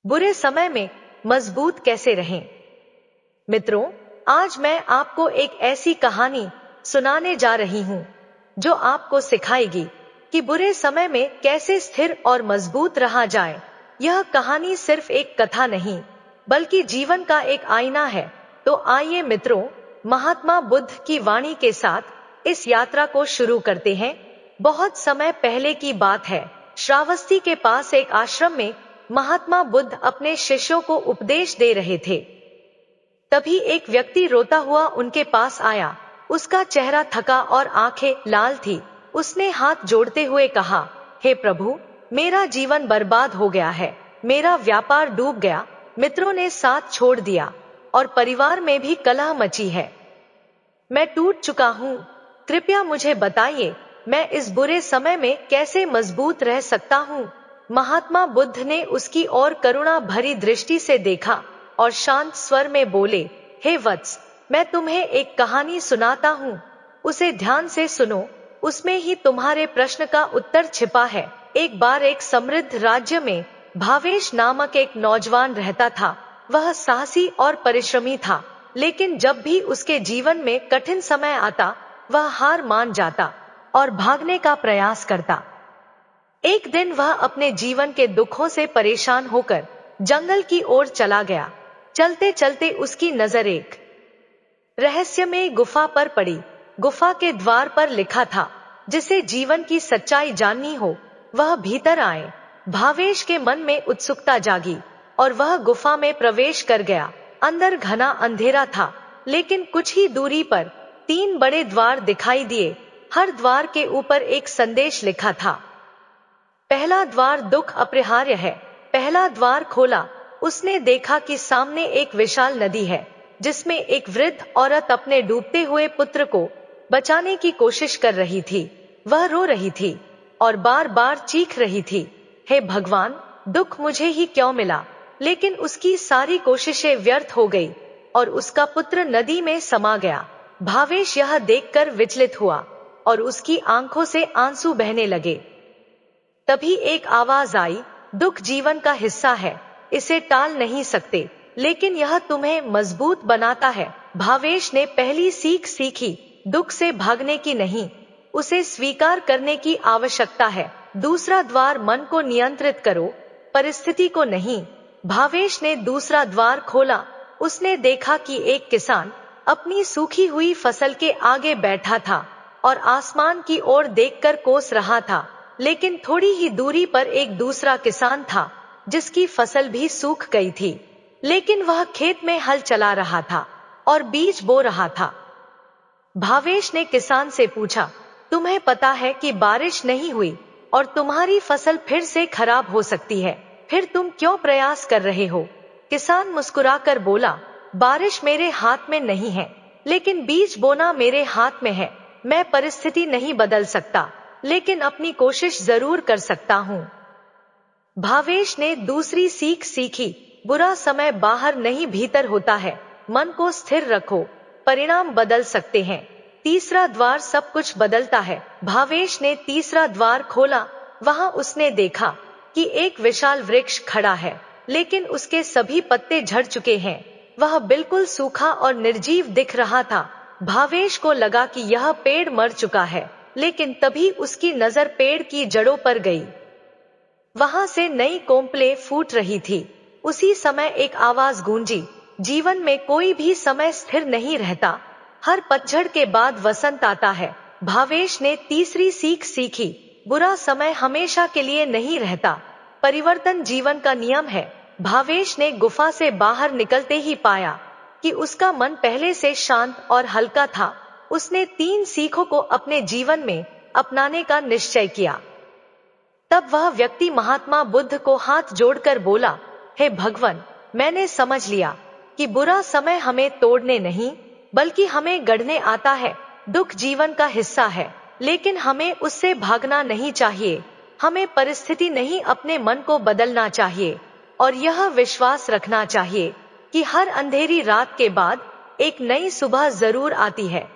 बुरे समय में मजबूत कैसे रहें। मित्रों, आज मैं आपको एक ऐसी कहानी सुनाने जा रही हूं जो आपको सिखाएगी कि बुरे समय में कैसे स्थिर और मजबूत रहा जाए। यह कहानी सिर्फ एक कथा नहीं, बल्कि जीवन का एक आईना है। तो आइए मित्रों, महात्मा बुद्ध की वाणी के साथ इस यात्रा को शुरू करते हैं। बहुत समय पहले की बात है। श्रावस्ती के पास एक आश्रम में महात्मा बुद्ध अपने शिष्यों को उपदेश दे रहे थे। तभी एक व्यक्ति रोता हुआ उनके पास आया। उसका चेहरा थका और आंखें लाल थी। उसने हाथ जोड़ते हुए कहा, हे प्रभु, मेरा जीवन बर्बाद हो गया है। मेरा व्यापार डूब गया, मित्रों ने साथ छोड़ दिया और परिवार में भी कलह मची है। मैं टूट चुका हूँ। कृपया मुझे बताइए, मैं इस बुरे समय में कैसे मजबूत रह सकता हूँ। महात्मा बुद्ध ने उसकी ओर करुणा भरी दृष्टि से देखा और शांत स्वर में बोले, हे वत्स, मैं तुम्हें एक कहानी सुनाता हूँ। उसे ध्यान से सुनो, उसमें ही तुम्हारे प्रश्न का उत्तर छिपा है। एक बार एक समृद्ध राज्य में भावेश नामक एक नौजवान रहता था। वह साहसी और परिश्रमी था, लेकिन जब भी उसके जीवन में कठिन समय आता, वह हार मान जाता और भागने का प्रयास करता। एक दिन वह अपने जीवन के दुखों से परेशान होकर जंगल की ओर चला गया। चलते चलते उसकी नजर एक रहस्यमय गुफा पर पड़ी। गुफा के द्वार पर लिखा था, जिसे जीवन की सच्चाई जाननी हो वह भीतर आए। भावेश के मन में उत्सुकता जागी और वह गुफा में प्रवेश कर गया। अंदर घना अंधेरा था, लेकिन कुछ ही दूरी पर 3 बड़े द्वार दिखाई दिए। हर द्वार के ऊपर एक संदेश लिखा था। पहला द्वार दुख अपरिहार्य है। पहला द्वार खोला, उसने देखा कि सामने एक विशाल नदी है, जिसमें एक वृद्ध औरत अपने डूबते हुए पुत्र को बचाने की कोशिश कर रही थी। वह रो रही थी और बार बार चीख रही थी, हे भगवान, दुख मुझे ही क्यों मिला। लेकिन उसकी सारी कोशिशें व्यर्थ हो गई और उसका पुत्र नदी में समा गया। भावेश यह देखकर विचलित हुआ और उसकी आंखों से आंसू बहने लगे। तभी एक आवाज आई, दुख जीवन का हिस्सा है, इसे टाल नहीं सकते, लेकिन यह तुम्हें मजबूत बनाता है। भावेश ने पहली सीख सीखी, दुख से भागने की नहीं, उसे स्वीकार करने की आवश्यकता है। दूसरा द्वार, मन को नियंत्रित करो, परिस्थिति को नहीं। भावेश ने दूसरा द्वार खोला। उसने देखा कि एक किसान अपनी सूखी हुई फसल के आगे बैठा था और आसमान की ओर देखकर कोस रहा था। लेकिन थोड़ी ही दूरी पर एक दूसरा किसान था, जिसकी फसल भी सूख गई थी, लेकिन वह खेत में हल चला रहा था और बीज बो रहा था। भावेश ने किसान से पूछा, तुम्हें पता है कि बारिश नहीं हुई और तुम्हारी फसल फिर से खराब हो सकती है, फिर तुम क्यों प्रयास कर रहे हो। किसान मुस्कुराकर बोला, बारिश मेरे हाथ में नहीं है, लेकिन बीज बोना मेरे हाथ में है। मैं परिस्थिति नहीं बदल सकता, लेकिन अपनी कोशिश जरूर कर सकता हूँ। भावेश ने दूसरी सीख सीखी, बुरा समय बाहर नहीं भीतर होता है। मन को स्थिर रखो, परिणाम बदल सकते हैं। तीसरा द्वार सब कुछ बदलता है। भावेश ने तीसरा द्वार खोला। वहां उसने देखा कि एक विशाल वृक्ष खड़ा है, लेकिन उसके सभी पत्ते झड़ चुके हैं। वह बिल्कुल सूखा और निर्जीव दिख रहा था। भावेश को लगा कि यह पेड़ मर चुका है, लेकिन तभी उसकी नजर पेड़ की जड़ों पर गई। वहां से नई कोंपलें फूट रही थी। उसी समय एक आवाज गूंजी, जीवन में कोई भी समय स्थिर नहीं रहता, हर पतझड़ के बाद वसंत आता है। भावेश ने तीसरी सीख सीखी, बुरा समय हमेशा के लिए नहीं रहता, परिवर्तन जीवन का नियम है। भावेश ने गुफा से बाहर निकलते ही पाया कि उसका मन पहले से शांत और हल्का था। उसने 3 सीखों को अपने जीवन में अपनाने का निश्चय किया। तब वह व्यक्ति महात्मा बुद्ध को हाथ जोड़कर बोला, हे भगवान, मैंने समझ लिया कि बुरा समय हमें तोड़ने नहीं, बल्कि हमें गढ़ने आता है। दुख जीवन का हिस्सा है, लेकिन हमें उससे भागना नहीं चाहिए। हमें परिस्थिति नहीं, अपने मन को बदलना चाहिए और यह विश्वास रखना चाहिए कि हर अंधेरी रात के बाद एक नई सुबह जरूर आती है।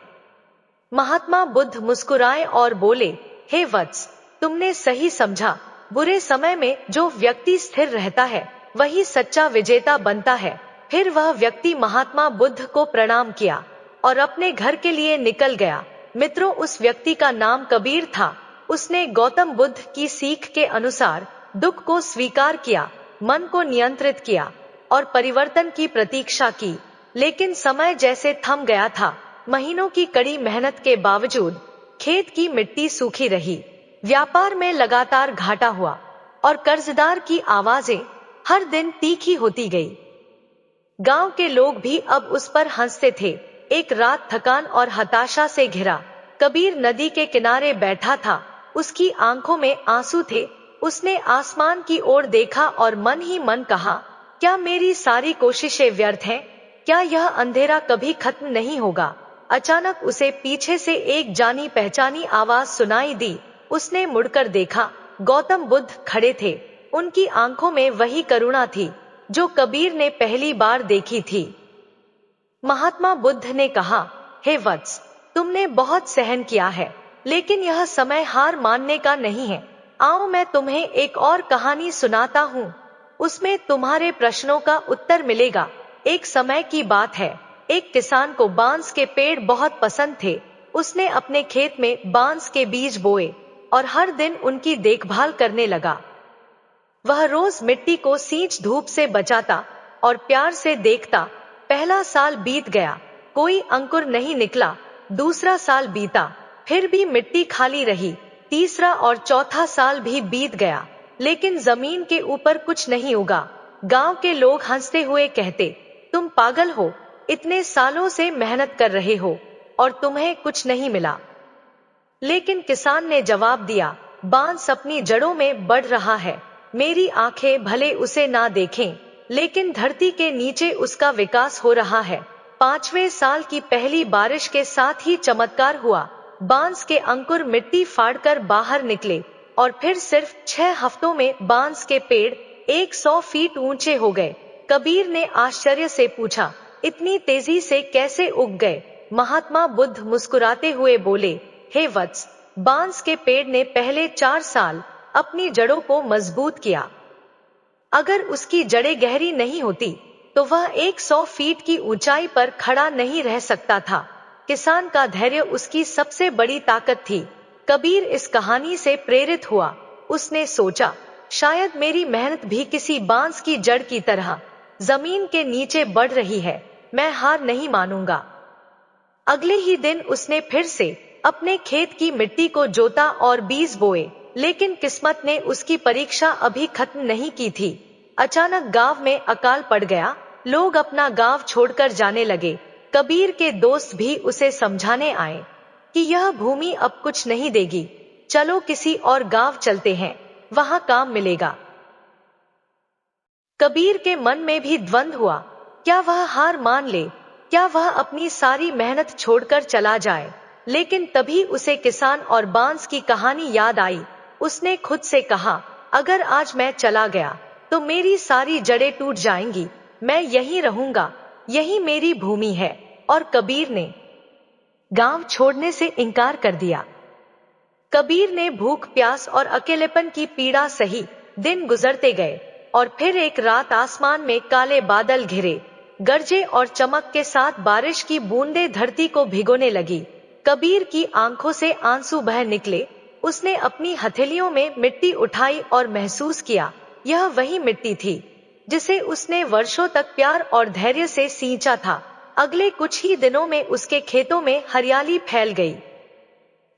महात्मा बुद्ध मुस्कुराए और बोले, हे वत्स, तुमने सही समझा। बुरे समय में जो व्यक्ति स्थिर रहता है, वही सच्चा विजेता बनता है। फिर वह व्यक्ति महात्मा बुद्ध को प्रणाम किया और अपने घर के लिए निकल गया। मित्रों, उस व्यक्ति का नाम कबीर था। उसने गौतम बुद्ध की सीख के अनुसार दुख को स्वीकार किया, मन को नियंत्रित किया और परिवर्तन की प्रतीक्षा की। लेकिन समय जैसे थम गया था। महीनों की कड़ी मेहनत के बावजूद खेत की मिट्टी सूखी रही, व्यापार में लगातार घाटा हुआ और कर्जदार की आवाजें हर दिन तीखी होती गई। गांव के लोग भी अब उस पर हंसते थे। एक रात थकान और हताशा से घिरा कबीर नदी के किनारे बैठा था। उसकी आंखों में आंसू थे। उसने आसमान की ओर देखा और मन ही मन कहा, क्या मेरी सारी कोशिशें व्यर्थ हैं? क्या यह अंधेरा कभी खत्म नहीं होगा? अचानक उसे पीछे से एक जानी पहचानी आवाज सुनाई दी। उसने मुड़कर देखा, गौतम बुद्ध खड़े थे। उनकी आंखों में वही करुणा थी जो कबीर ने पहली बार देखी थी। महात्मा बुद्ध ने कहा, हे वत्स, तुमने बहुत सहन किया है, लेकिन यह समय हार मानने का नहीं है। आओ मैं तुम्हें एक और कहानी सुनाता हूँ। उसमें तुम्हारे प्रश्नों का उत्तर मिलेगा। एक समय की बात है, एक किसान को बांस के पेड़ बहुत पसंद थे। उसने अपने खेत में बांस के बीज बोए और हर दिन उनकी देखभाल करने लगा। वह रोज मिट्टी को सींच धूप से बचाता और प्यार से देखता। पहला साल बीत गया, कोई अंकुर नहीं निकला। दूसरा साल बीता, फिर भी मिट्टी खाली रही। तीसरा और चौथा साल भी बीत गया, लेकिन जमीन के ऊपर कुछ नहीं उगा। गांव के लोग हंसते हुए कहते, तुम पागल हो, इतने सालों से मेहनत कर रहे हो और तुम्हें कुछ नहीं मिला। लेकिन किसान ने जवाब दिया, बांस अपनी जड़ों में बढ़ रहा है। मेरी आंखें भले उसे ना देखें, लेकिन धरती के नीचे उसका विकास हो रहा है। 5वें साल की पहली बारिश के साथ ही चमत्कार हुआ। बांस के अंकुर मिट्टी फाड़कर बाहर निकले और फिर सिर्फ 6 हफ्तों में बांस के पेड़ 100 फीट ऊंचे हो गए। कबीर ने आश्चर्य से पूछा, इतनी तेजी से कैसे उग गए? महात्मा बुद्ध मुस्कुराते हुए बोले, हे वत्स, बांस के पेड़ ने पहले 4 साल अपनी जड़ों को मजबूत किया। अगर उसकी जड़ें गहरी नहीं होती तो वह 100 फीट की ऊंचाई पर खड़ा नहीं रह सकता था। किसान का धैर्य उसकी सबसे बड़ी ताकत थी। कबीर इस कहानी से प्रेरित हुआ। उसने सोचा, शायद मेरी मेहनत भी किसी बांस की जड़ की तरह जमीन के नीचे बढ़ रही है। मैं हार नहीं मानूंगा। अगले ही दिन उसने फिर से अपने खेत की मिट्टी को जोता और बीज बोए, लेकिन किस्मत ने उसकी परीक्षा अभी खत्म नहीं की थी। अचानक गांव में अकाल पड़ गया। लोग अपना गांव छोड़कर जाने लगे। कबीर के दोस्त भी उसे समझाने आए कि यह भूमि अब कुछ नहीं देगी, चलो किसी और गांव चलते हैं, वहां काम मिलेगा। कबीर के मन में भी द्वंद्व हुआ, क्या वह हार मान ले, क्या वह अपनी सारी मेहनत छोड़कर चला जाए? लेकिन तभी उसे किसान और बांस की कहानी याद आई। उसने खुद से कहा, अगर आज मैं चला गया तो मेरी सारी जड़ें टूट जाएंगी। मैं यहीं रहूंगा, यही मेरी भूमि है। और कबीर ने गांव छोड़ने से इनकार कर दिया। कबीर ने भूख, प्यास और अकेलेपन की पीड़ा सही। दिन गुजरते गए और फिर एक रात आसमान में काले बादल घिरे। गरजे और चमक के साथ बारिश की बूंदें धरती को भिगोने लगी। कबीर की आंखों से आंसू बह निकले। उसने अपनी हथेलियों में मिट्टी उठाई और महसूस किया, यह वही मिट्टी थी जिसे उसने वर्षों तक प्यार और धैर्य से सींचा था। अगले कुछ ही दिनों में उसके खेतों में हरियाली फैल गई।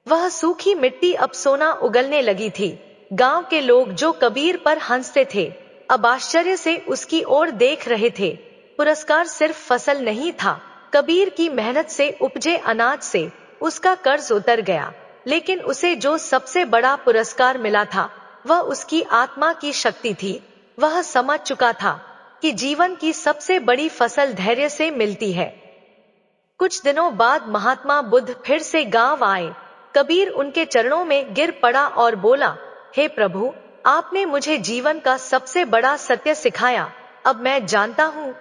वह सूखी मिट्टी अब सोना उगलने लगी थी। गांव के लोग जो कबीर पर हंसते थे, अब आश्चर्य से उसकी ओर देख रहे थे। पुरस्कार सिर्फ फसल नहीं था, कबीर की मेहनत से उपजे अनाज से उसका कर्ज उतर गया। लेकिन उसे जो सबसे बड़ा पुरस्कार मिला था, वह उसकी आत्मा की शक्ति थी। वह समझ चुका था कि जीवन की सबसे बड़ी फसल धैर्य से मिलती है। कुछ दिनों बाद महात्मा बुद्ध फिर से गांव आए। कबीर उनके चरणों में गिर पड़ा और बोला, हे प्रभु, आपने मुझे जीवन का सबसे बड़ा सत्य सिखाया। अब मैं जानता हूँ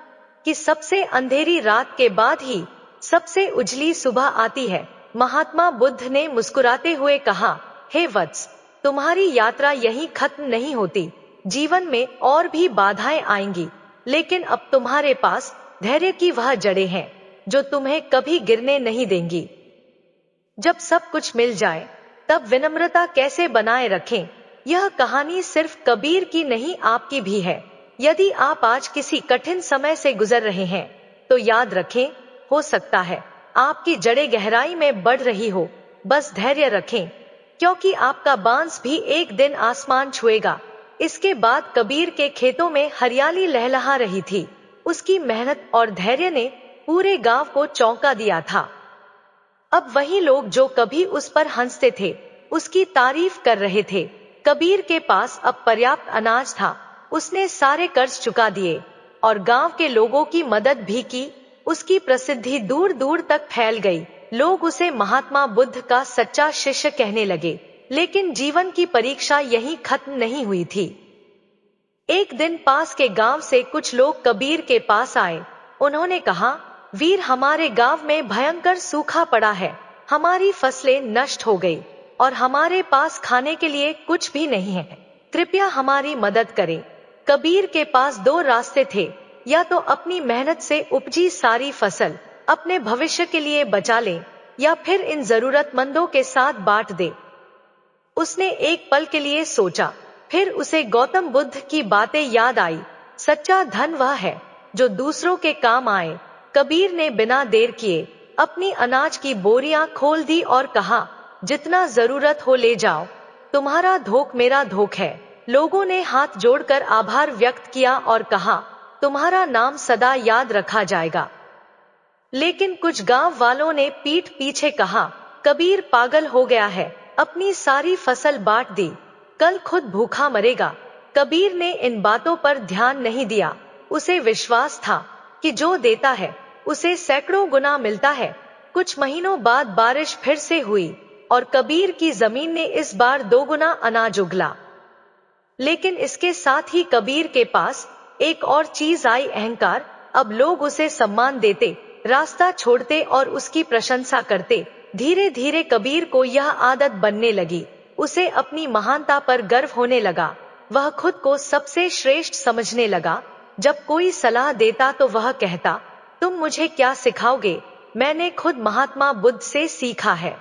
कि सबसे अंधेरी रात के बाद ही सबसे उजली सुबह आती है। महात्मा बुद्ध ने मुस्कुराते हुए कहा, हे वत्स, तुम्हारी यात्रा यहीं खत्म नहीं होती। जीवन में और भी बाधाएं आएंगी, लेकिन अब तुम्हारे पास धैर्य की वह जड़ें हैं जो तुम्हें कभी गिरने नहीं देंगी। जब सब कुछ मिल जाए तब विनम्रता कैसे बनाए रखें, यह कहानी सिर्फ कबीर की नहीं आपकी भी है। यदि आप आज किसी कठिन समय से गुजर रहे हैं तो याद रखें, हो सकता है आपकी जड़ें गहराई में बढ़ रही हो। बस धैर्य रखें, क्योंकि आपका बांस भी एक दिन आसमान छुएगा। इसके बाद कबीर के खेतों में हरियाली लहलहा रही थी। उसकी मेहनत और धैर्य ने पूरे गांव को चौंका दिया था। अब वही लोग जो कभी उस पर हंसते थे, उसकी तारीफ कर रहे थे। कबीर के पास अब पर्याप्त अनाज था। उसने सारे कर्ज चुका दिए और गांव के लोगों की मदद भी की। उसकी प्रसिद्धि दूर दूर तक फैल गई। लोग उसे महात्मा बुद्ध का सच्चा शिष्य कहने लगे। लेकिन जीवन की परीक्षा यहीं खत्म नहीं हुई थी। एक दिन पास के गांव से कुछ लोग कबीर के पास आए। उन्होंने कहा, वीर, हमारे गांव में भयंकर सूखा पड़ा है। हमारी फसलें नष्ट हो गई और हमारे पास खाने के लिए कुछ भी नहीं है। कृपया हमारी मदद करें। कबीर के पास दो रास्ते थे, या तो अपनी मेहनत से उपजी सारी फसल अपने भविष्य के लिए बचा लें, या फिर इन जरूरतमंदों के साथ बांट दे। उसने एक पल के लिए सोचा, फिर उसे गौतम बुद्ध की बातें याद आई। सच्चा धन वह है जो दूसरों के काम आए। कबीर ने बिना देर किए अपनी अनाज की बोरियां खोल दी और कहा, जितना जरूरत हो ले जाओ, तुम्हारा धोख मेरा धोख है। लोगों ने हाथ जोड़कर आभार व्यक्त किया और कहा, तुम्हारा नाम सदा याद रखा जाएगा। लेकिन कुछ गांव वालों ने पीठ पीछे कहा, कबीर पागल हो गया है, अपनी सारी फसल बांट दी, कल खुद भूखा मरेगा। कबीर ने इन बातों पर ध्यान नहीं दिया। उसे विश्वास था कि जो देता है उसे सैकड़ों गुना मिलता है। कुछ महीनों बाद बारिश फिर से हुई और कबीर की जमीन ने इस बार दोगुना अनाज उगला। लेकिन इसके साथ ही कबीर के पास एक और चीज आई, अहंकार। अब लोग उसे सम्मान देते, रास्ता छोड़ते और उसकी प्रशंसा करते। धीरे धीरे कबीर को यह आदत बनने लगी। उसे अपनी महानता पर गर्व होने लगा। वह खुद को सबसे श्रेष्ठ समझने लगा। जब कोई सलाह देता तो वह कहता, तुम मुझे क्या सिखाओगे, मैंने खुद महात्मा बुद्ध से सीखा है।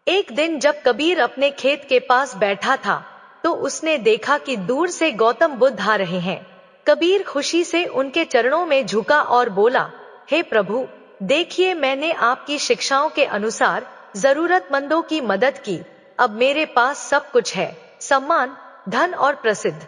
एक दिन जब कबीर अपने खेत के पास बैठा था तो उसने देखा कि दूर से गौतम बुद्ध आ रहे हैं। कबीर खुशी से उनके चरणों में झुका और बोला, हे प्रभु, देखिए, मैंने आपकी शिक्षाओं के अनुसार जरूरतमंदों की मदद की। अब मेरे पास सब कुछ है, सम्मान, धन और प्रसिद्ध।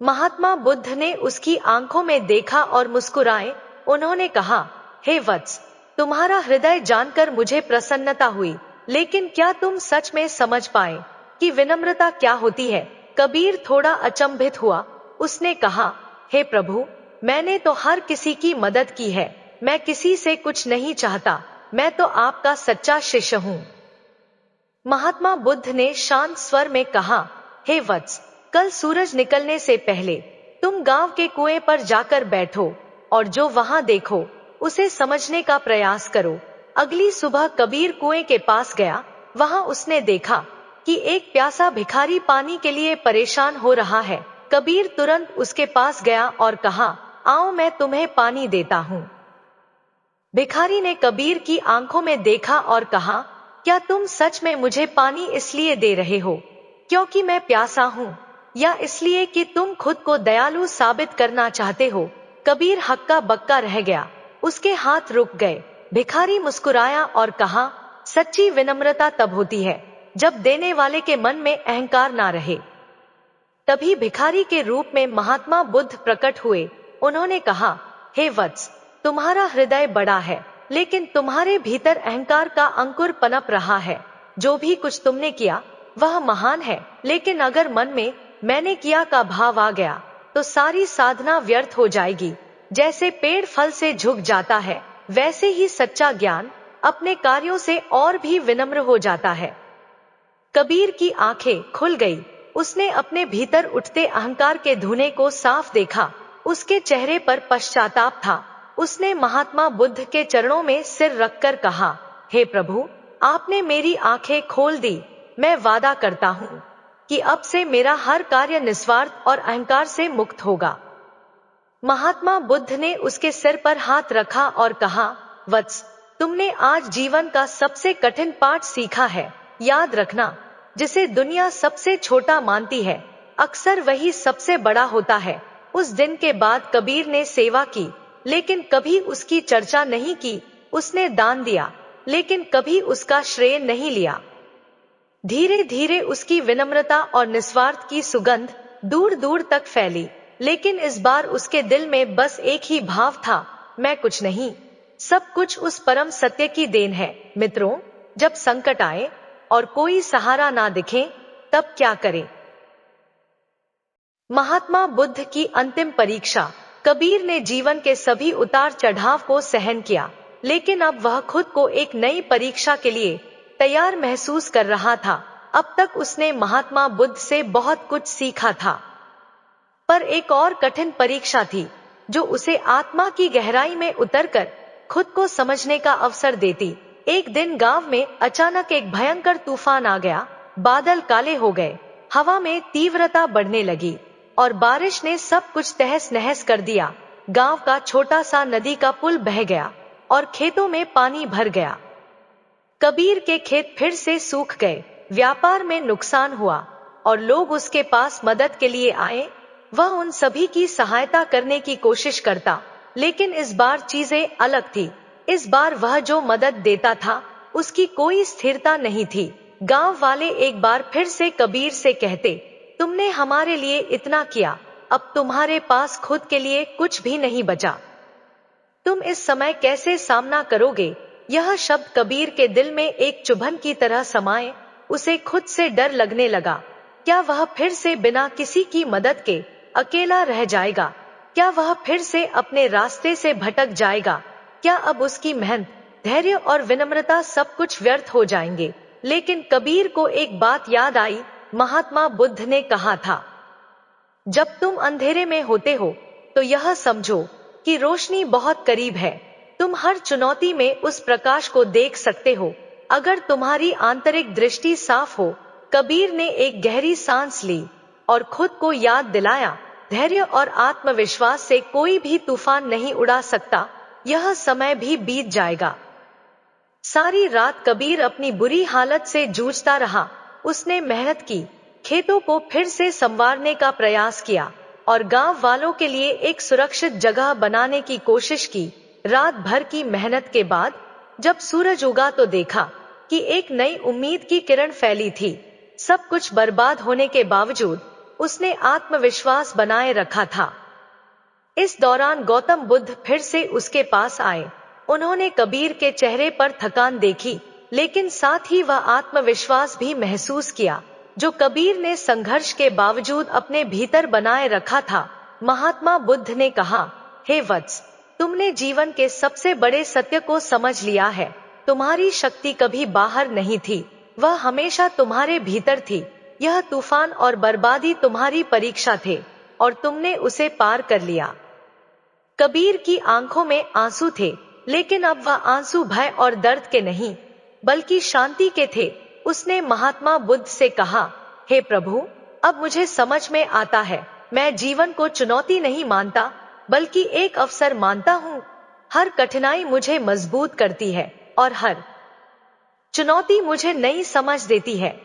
महात्मा बुद्ध ने उसकी आंखों में देखा और मुस्कुराए। उन्होंने कहा, हे वत्स, तुम्हारा हृदय जानकर मुझे प्रसन्नता हुई, लेकिन क्या तुम सच में समझ पाए कि विनम्रता क्या होती है? कबीर थोड़ा अचंभित हुआ। उसने कहा, हे प्रभु, मैंने तो हर किसी की मदद की है, मैं किसी से कुछ नहीं चाहता, मैं तो आपका सच्चा शिष्य हूँ। महात्मा बुद्ध ने शांत स्वर में कहा, हे वत्स, कल सूरज निकलने से पहले तुम गांव के कुएं पर जाकर बैठो और जो वहां देखो उसे समझने का प्रयास करो। अगली सुबह कबीर कुएं के पास गया। वहां उसने देखा कि एक प्यासा भिखारी पानी के लिए परेशान हो रहा है। कबीर तुरंत उसके पास गया और कहा, आओ मैं तुम्हें पानी देता हूँ। भिखारी ने कबीर की आंखों में देखा और कहा, क्या तुम सच में मुझे पानी इसलिए दे रहे हो क्योंकि मैं प्यासा हूँ, या इसलिए कि तुम खुद को दयालु साबित करना चाहते हो? कबीर हक्का बक्का रह गया। उसके हाथ रुक गए। भिखारी मुस्कुराया और कहा, सच्ची विनम्रता तब होती है जब देने वाले के मन में अहंकार ना रहे। तभी भिखारी के रूप में महात्मा बुद्ध प्रकट हुए। उन्होंने कहा, हे वत्स, तुम्हारा हृदय बड़ा है, लेकिन तुम्हारे भीतर अहंकार का अंकुर पनप रहा है। जो भी कुछ तुमने किया वह महान है, लेकिन अगर मन में मैंने किया का भाव आ गया तो सारी साधना व्यर्थ हो जाएगी। जैसे पेड़ फल से झुक जाता है, वैसे ही सच्चा ज्ञान अपने कार्यों से और भी विनम्र हो जाता है। कबीर की आंखें खुल गई। उसने अपने भीतर उठते अहंकार के धुएं को साफ देखा। उसके चेहरे पर पश्चाताप था। उसने महात्मा बुद्ध के चरणों में सिर रखकर कहा, हे प्रभु, आपने मेरी आंखें खोल दी। मैं वादा करता हूँ कि अब से मेरा हर कार्य निस्वार्थ और अहंकार से मुक्त होगा। महात्मा बुद्ध ने उसके सिर पर हाथ रखा और कहा, वत्स, तुमने आज जीवन का सबसे कठिन पाठ सीखा है। याद रखना, जिसे दुनिया सबसे छोटा मानती है, अक्सर वही सबसे बड़ा होता है। उस दिन के बाद कबीर ने सेवा की, लेकिन कभी उसकी चर्चा नहीं की। उसने दान दिया, लेकिन कभी उसका श्रेय नहीं लिया। धीरे धीरे उसकी विनम्रता और निस्वार्थ की सुगंध दूर दूर तक फैली, लेकिन इस बार उसके दिल में बस एक ही भाव था, मैं कुछ नहीं, सब कुछ उस परम सत्य की देन है। मित्रों, जब संकट आए और कोई सहारा ना दिखे, तब क्या करें? महात्मा बुद्ध की अंतिम परीक्षा। कबीर ने जीवन के सभी उतार चढ़ाव को सहन किया, लेकिन अब वह खुद को एक नई परीक्षा के लिए तैयार महसूस कर रहा था। अब तक उसने महात्मा बुद्ध से बहुत कुछ सीखा था, पर एक और कठिन परीक्षा थी, जो उसे आत्मा की गहराई में उतरकर खुद को समझने का अवसर देती। एक दिन गांव में अचानक एक भयंकर तूफान आ गया। बादल काले हो गए, हवा में तीव्रता बढ़ने लगी और बारिश ने सब कुछ तहस नहस कर दिया। गांव का छोटा सा नदी का पुल बह गया और खेतों में पानी भर गया। कबीर के खेत फिर से सूख गए, व्यापार में नुकसान हुआ और लोग उसके पास मदद के लिए आए। वह उन सभी की सहायता करने की कोशिश करता, लेकिन इस बार चीजें अलग थी। इस बार वह जो मदद देता था, उसकी कोई स्थिरता नहीं थी। गांव वाले एक बार फिर से कबीर से कहते, तुमने हमारे लिए इतना किया, अब तुम्हारे पास खुद के लिए कुछ भी नहीं बचा। तुम इस समय कैसे सामना करोगे? यह शब्द कबीर के दिल में एक चुभन की तरह समाये। उसे खुद से डर लगने लगा। क्या वह फिर से बिना किसी की मदद के अकेला रह जाएगा? क्या वह फिर से अपने रास्ते से भटक जाएगा? क्या अब उसकी मेहनत, धैर्य और विनम्रता सब कुछ व्यर्थ हो जाएंगे? लेकिन कबीर को एक बात याद आई। महात्मा बुद्ध ने कहा था, जब तुम अंधेरे में होते हो तो यह समझो कि रोशनी बहुत करीब है। तुम हर चुनौती में उस प्रकाश को देख सकते हो, अगर तुम्हारी आंतरिक दृष्टि साफ हो। कबीर ने एक गहरी सांस ली और खुद को याद दिलाया, धैर्य और आत्मविश्वास से कोई भी तूफान नहीं उड़ा सकता। यह समय भी बीत जाएगा। सारी रात कबीर अपनी बुरी हालत से जूझता रहा। उसने मेहनत की, खेतों को फिर से संवारने का प्रयास किया और गांव वालों के लिए एक सुरक्षित जगह बनाने की कोशिश की। रात भर की मेहनत के बाद जब सूरज उगा तो देखा कि एक नई उम्मीद की किरण फैली थी। सब कुछ बर्बाद होने के बावजूद उसने आत्मविश्वास बनाए रखा था। इस दौरान गौतम बुद्ध फिर से उसके पास आए। उन्होंने कबीर के चेहरे पर थकान देखी, लेकिन साथ ही वह आत्मविश्वास भी महसूस किया, जो कबीर ने संघर्ष के बावजूद अपने भीतर बनाए रखा था। महात्मा बुद्ध ने कहा, हे वत्स, तुमने जीवन के सबसे बड़े सत्य को समझ लिया है। तुम्हारी शक्ति कभी बाहर नहीं थी, वह हमेशा तुम्हारे भीतर थी। यह तूफान और बर्बादी तुम्हारी परीक्षा थे और तुमने उसे पार कर लिया। कबीर की आंखों में आंसू थे, लेकिन अब वह आंसू भय और दर्द के नहीं, बल्कि शांति के थे। उसने महात्मा बुद्ध से कहा, हे प्रभु, अब मुझे समझ में आता है। मैं जीवन को चुनौती नहीं मानता, बल्कि एक अवसर मानता हूँ। हर कठिनाई मुझे मजबूत करती है और हर चुनौती मुझे नई समझ देती है।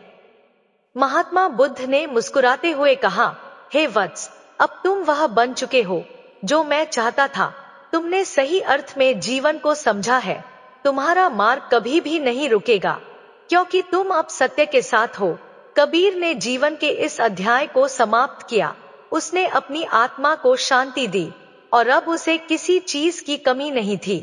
महात्मा बुद्ध ने मुस्कुराते हुए कहा, हे वत्स, अब तुम वह बन चुके हो जो मैं चाहता था। तुमने सही अर्थ में जीवन को समझा है। तुम्हारा मार्ग कभी भी नहीं रुकेगा, क्योंकि तुम अब सत्य के साथ हो। कबीर ने जीवन के इस अध्याय को समाप्त किया। उसने अपनी आत्मा को शांति दी और अब उसे किसी चीज की कमी नहीं थी।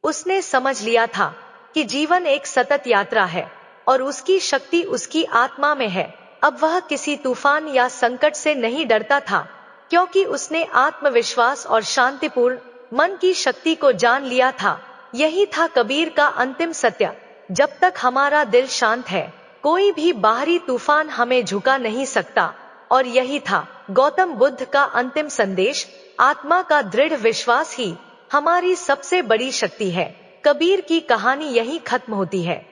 उसने समझ लिया था कि जीवन एक सतत यात्रा है और उसकी शक्ति उसकी आत्मा में है। अब वह किसी तूफान या संकट से नहीं डरता था, क्योंकि उसने आत्मविश्वास और शांतिपूर्ण मन की शक्ति को जान लिया था। यही था कबीर का अंतिम सत्य। जब तक हमारा दिल शांत है, कोई भी बाहरी तूफान हमें झुका नहीं सकता। और यही था गौतम बुद्ध का अंतिम संदेश। आत्मा का दृढ़ विश्वास ही हमारी सबसे बड़ी शक्ति है। कबीर की कहानी यहीं खत्म होती है,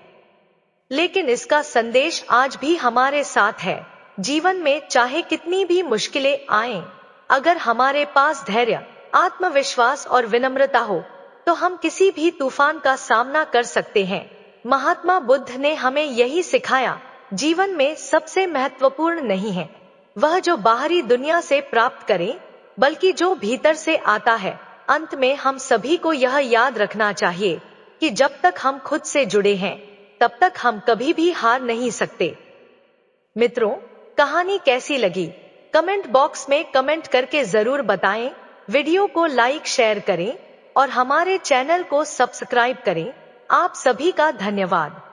लेकिन इसका संदेश आज भी हमारे साथ है। जीवन में चाहे कितनी भी मुश्किलें आएं, अगर हमारे पास धैर्य, आत्मविश्वास और विनम्रता हो, तो हम किसी भी तूफान का सामना कर सकते हैं। महात्मा बुद्ध ने हमें यही सिखाया, जीवन में सबसे महत्वपूर्ण नहीं है वह जो बाहरी दुनिया से प्राप्त करे, बल्कि जो भीतर से आता है। अंत में हम सभी को यह याद रखना चाहिए कि जब तक हम खुद से जुड़े हैं, तब तक हम कभी भी हार नहीं सकते। मित्रों, कहानी कैसी लगी? कमेंट बॉक्स में कमेंट करके जरूर बताएं। वीडियो को लाइक शेयर करें और हमारे चैनल को सब्सक्राइब करें। आप सभी का धन्यवाद।